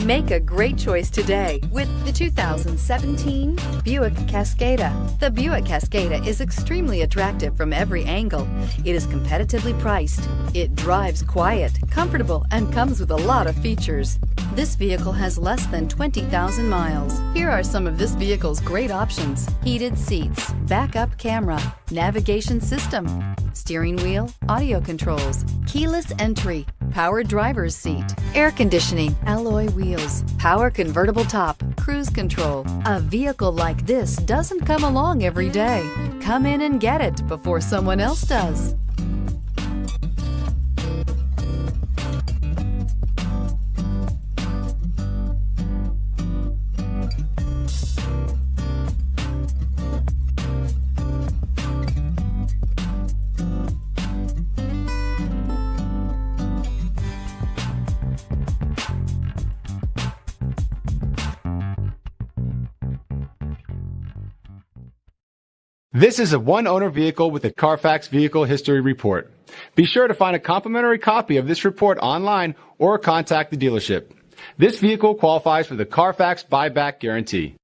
Make a great choice today with the 2017 Buick Cascada. The Buick Cascada is extremely attractive from every angle. It is competitively priced. It drives quiet, comfortable, and comes with a lot of features. This vehicle has less than 20,000 miles. Here are some of this vehicle's great options: heated seats, backup camera, navigation system, steering wheel audio controls, keyless entry, power driver's seat, air conditioning, alloy wheels, power convertible top, cruise control. A vehicle like this doesn't come along every day. Come in and get it before someone else does. This is a one-owner vehicle with a Carfax Vehicle History Report. Be sure to find a complimentary copy of this report online or contact the dealership. This vehicle qualifies for the Carfax Buyback Guarantee.